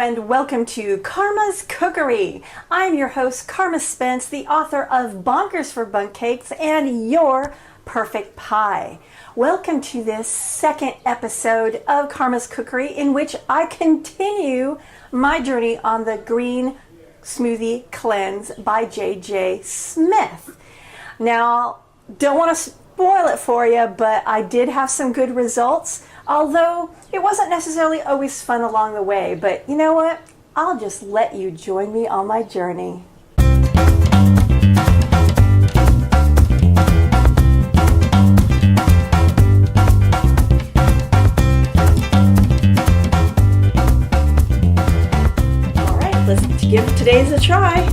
and welcome to Carma's Cookery. I'm your host, Carma Spence, the author of Bonkers for Bundt Cakes and Your Perfect Pie. Welcome to this second episode of Carma's Cookery, in which I continue my journey on the Green Smoothie Cleanse by J.J. Smith. Now, don't want to spoil it for you, but I did have some good results. Although it wasn't necessarily always fun along the way, but you know what? I'll just let you join me on my journey. All right, let's give today's a try.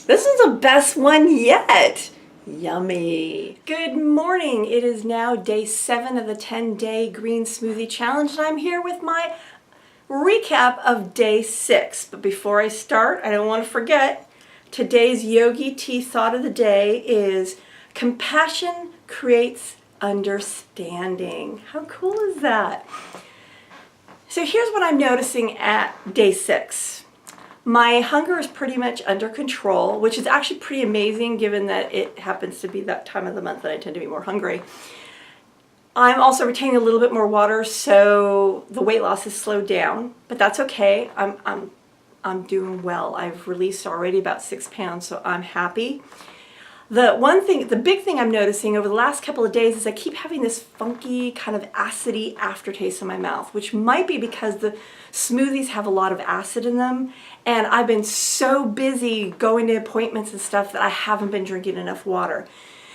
This is the best one yet. Yummy. Good morning. It is now day 7 of the 10-day Green Smoothie Challenge, and I'm here with my recap of day 6. But before I start, I don't want to forget, today's Yogi Tea thought of the day is compassion creates understanding. How cool is that? So here's what I'm noticing at day 6. My hunger is pretty much under control, which is actually pretty amazing given that it happens to be that time of the month that I tend to be more hungry. I'm also retaining a little bit more water, so the weight loss has slowed down, but that's okay. I'm doing well. I've released already about 6 pounds, so I'm happy. The big thing I'm noticing over the last couple of days is I keep having this funky kind of acidy aftertaste in my mouth, which might be because the smoothies have a lot of acid in them, and I've been so busy going to appointments and stuff that I haven't been drinking enough water.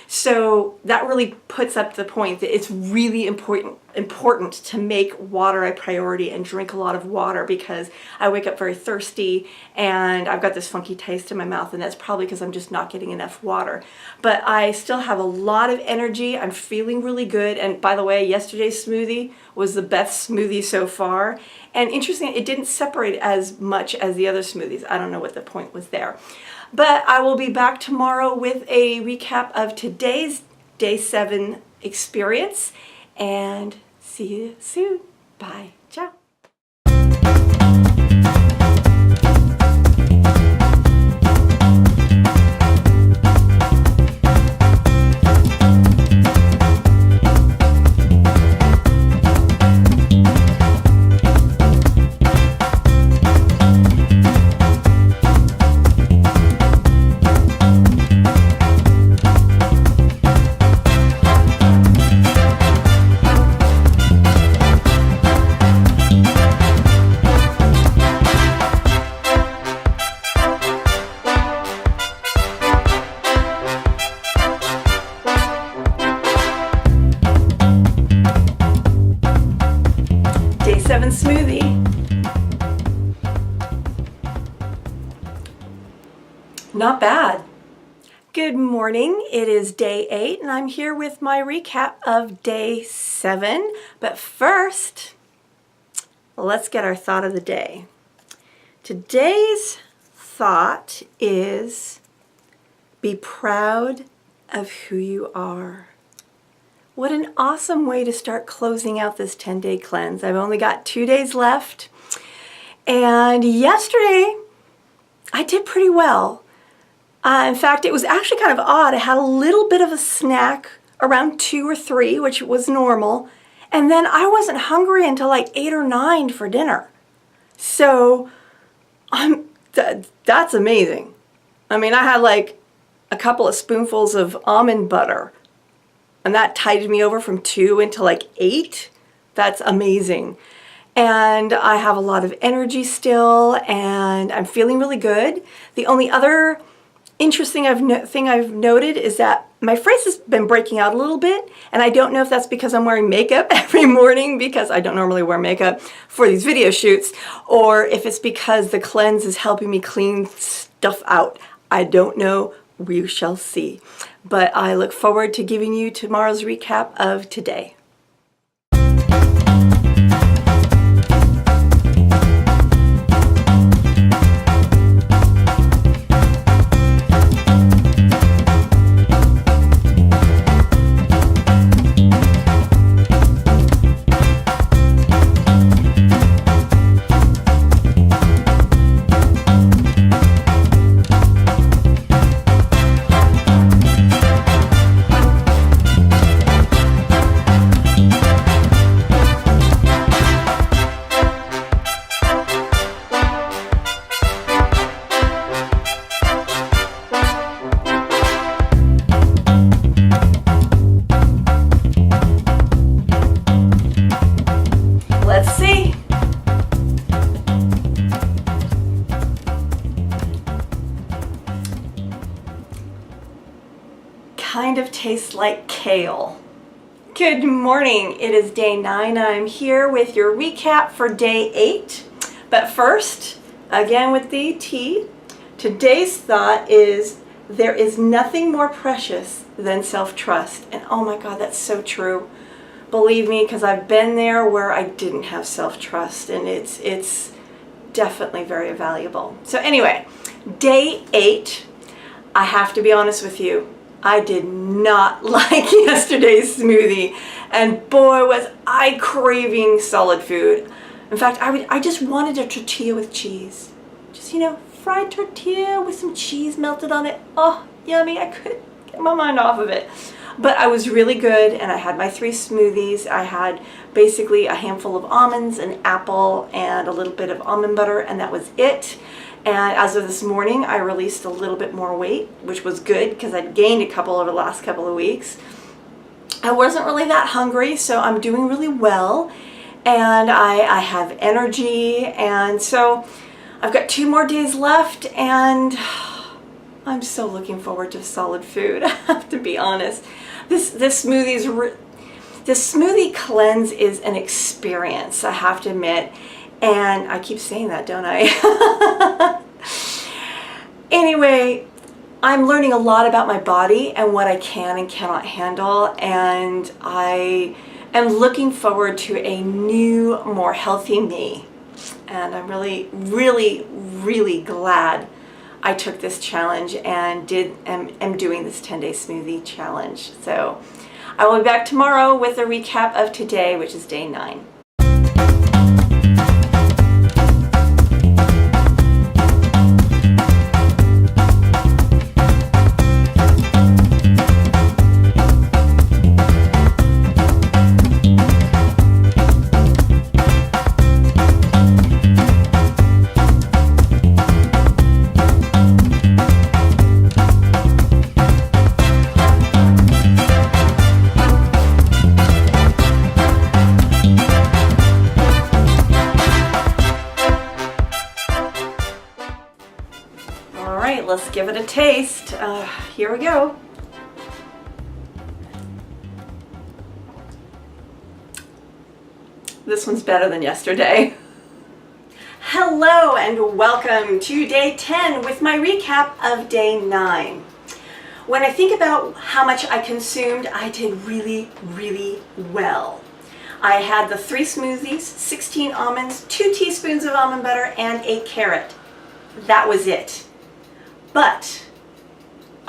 So that really puts up the point that it's really important to make water a priority and drink a lot of water, because I wake up very thirsty and I've got this funky taste in my mouth, and that's probably because I'm just not getting enough water. But I still have a lot of energy. I'm feeling really good. And by the way, yesterday's smoothie was the best smoothie so far. And interesting, it didn't separate as much as the other smoothies. I don't know what the point was there. But I will be back tomorrow with a recap of today's day 7 experience, and see you soon. Bye. Ciao. Day 7 smoothie. Not bad. Good morning. It is day 8 and I'm here with my recap of day 7. But first, let's get our thought of the day. Today's thought is be proud of who you are. What an awesome way to start closing out this 10-day cleanse. I've only got 2 days left. And yesterday, I did pretty well. In fact, it was actually kind of odd. I had a little bit of a snack around 2 or 3, which was normal. And then I wasn't hungry until like 8 or 9 for dinner. So that's amazing. I mean, I had like a couple of spoonfuls of almond butter, and that tided me over from 2 until like 8. That's amazing. And I have a lot of energy still, and I'm feeling really good. The only other interesting thing I've noted is that my face has been breaking out a little bit, and I don't know if that's because I'm wearing makeup every morning, because I don't normally wear makeup for these video shoots, or if it's because the cleanse is helping me clean stuff out. I don't know. We shall see. But I look forward to giving you tomorrow's recap of today. kind of tastes like kale. Good morning. It is day 9. I'm here with your recap for day 8. But first, again with the tea, today's thought is there is nothing more precious than self-trust. And oh my God, that's so true. Believe me, because I've been there where I didn't have self-trust, and it's definitely very valuable. So anyway, day 8, I have to be honest with you, I did not like yesterday's smoothie, and boy was I craving solid food. In fact, I just wanted a tortilla with cheese. Just, fried tortilla with some cheese melted on it. Oh, yummy. I couldn't get my mind off of it. But I was really good, and I had my 3 smoothies. I had basically a handful of almonds, an apple, and a little bit of almond butter, and that was it. And as of this morning, I released a little bit more weight, which was good because I'd gained a couple over the last couple of weeks. I wasn't really that hungry, so I'm doing really well, and I have energy, and so I've got 2 more days left, and I'm so looking forward to solid food. I have to be honest. This smoothie cleanse is an experience, I have to admit. And I keep saying that, don't I? Anyway, I'm learning a lot about my body and what I can and cannot handle. And I am looking forward to a new, more healthy me. And I'm really, really, really glad I took this challenge and am doing this 10-day smoothie challenge. So I will be back tomorrow with a recap of today, which is day 9. Let's give it a taste. Here we go. This one's better than yesterday. Hello and welcome to day 10 with my recap of day 9. When I think about how much I consumed, I did really, really well. I had the 3 smoothies, 16 almonds, 2 teaspoons of almond butter, and a carrot. That was it. But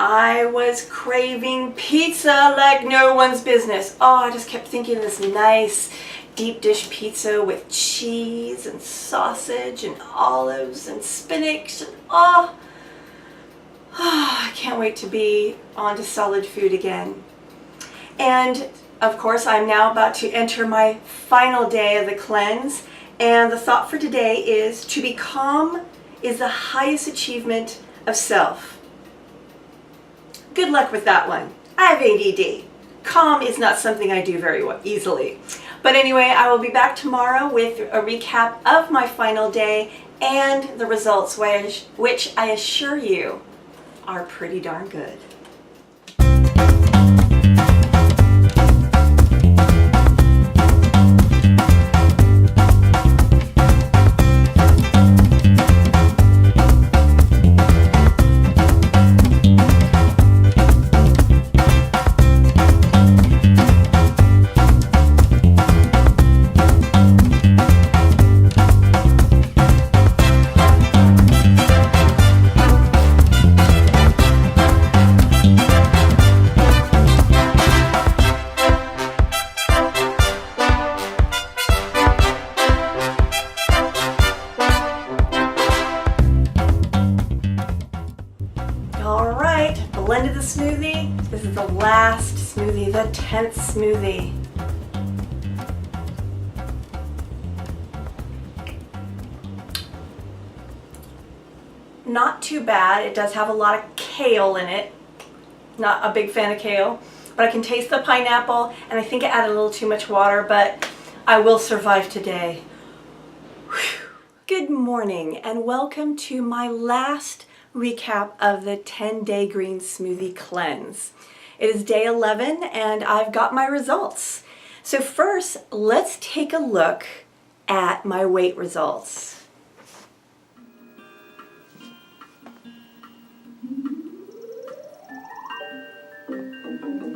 I was craving pizza like no one's business. Oh, I just kept thinking of this nice deep dish pizza with cheese and sausage and olives and spinach. And I can't wait to be on to solid food again. And of course, I'm now about to enter my final day of the cleanse. And the thought for today is to be calm is the highest achievement of self. Good luck with that one. I have ADD. Calm is not something I do very easily. But anyway, I will be back tomorrow with a recap of my final day and the results, which I assure you are pretty darn good. Blended the smoothie. This is the last smoothie, the 10th smoothie. Not too bad. It does have a lot of kale in it. Not a big fan of kale, but I can taste the pineapple, and I think I added a little too much water, but I will survive today. Whew. Good morning and welcome to my last recap of the 10-day Green Smoothie Cleanse. It is day 11 and I've got my results. So first, let's take a look at my weight results.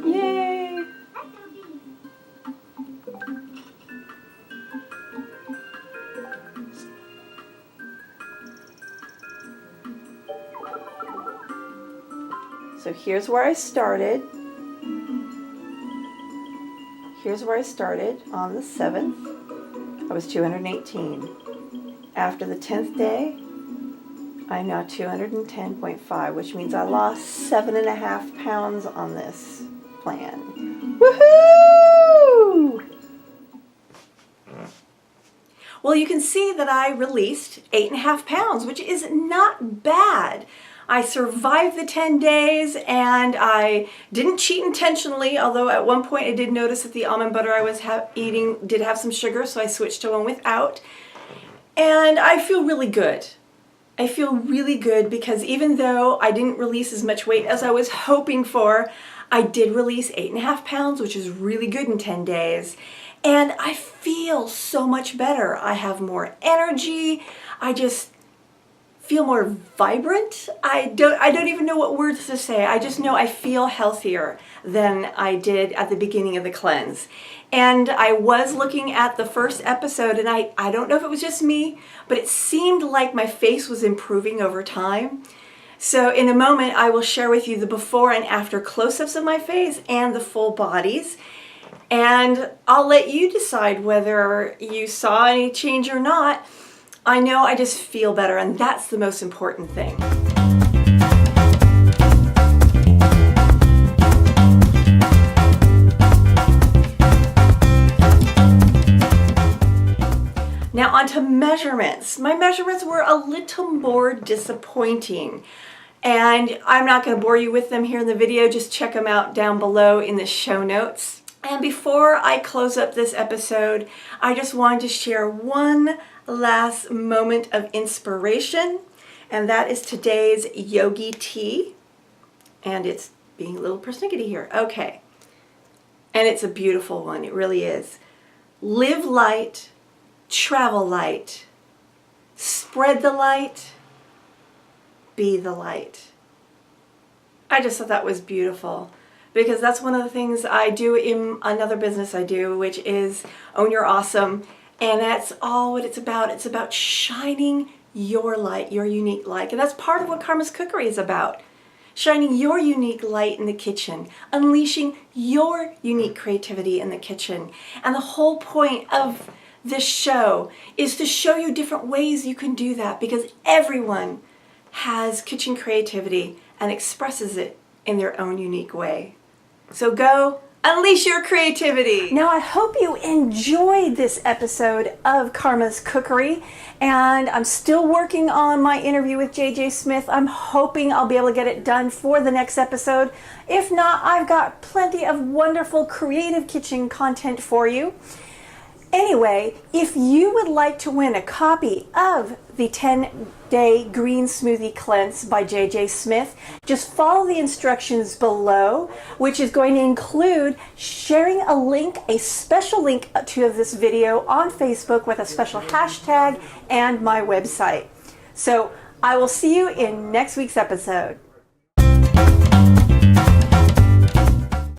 Yay! So here's where I started. Here's where I started on the 7th. I was 218. After the 10th day, I'm now 210.5, which means I lost 7.5 pounds on this plan. Woohoo! Well, you can see that I released 8.5 pounds, which is not bad. I survived the 10 days and I didn't cheat intentionally, although at one point I did notice that the almond butter I was eating did have some sugar, so I switched to one without. And I feel really good. I feel really good because even though I didn't release as much weight as I was hoping for, I did release 8.5 pounds, which is really good in 10 days. And I feel so much better. I have more energy. I just feel more vibrant. I don't even know what words to say. I just know I feel healthier than I did at the beginning of the cleanse. And I was looking at the first episode and I don't know if it was just me, but it seemed like my face was improving over time. So in a moment I will share with you the before and after close-ups of my face and the full bodies. And I'll let you decide whether you saw any change or not. I know I just feel better, and that's the most important thing. Now on to measurements. My measurements were a little more disappointing, and I'm not going to bore you with them here in the video. Just check them out down below in the show notes. And before I close up this episode, I just wanted to share one last moment of inspiration, and that is today's yogi tea, and it's being a little persnickety here. Okay, and it's a beautiful one. It really is. Live light, travel light, spread the light, be the light. I just thought that was beautiful, because that's one of the things I do in another business I do, which is Own Your Awesome. And that's all what it's about. It's about shining your light, your unique light. And that's part of what Carma's Cookery is about. Shining your unique light in the kitchen, unleashing your unique creativity in the kitchen. And the whole point of this show is to show you different ways you can do that, because everyone has kitchen creativity and expresses it in their own unique way. So go unleash your creativity. Now I hope you enjoyed this episode of Carma's Cookery, and I'm still working on my interview with JJ Smith. I'm hoping I'll be able to get it done for the next episode. If not, I've got plenty of wonderful creative kitchen content for you. Anyway, if you would like to win a copy of the 10-day Green Smoothie Cleanse by JJ Smith, just follow the instructions below, which is going to include sharing a link, a special link to this video on Facebook with a special hashtag and my website. So I will see you in next week's episode.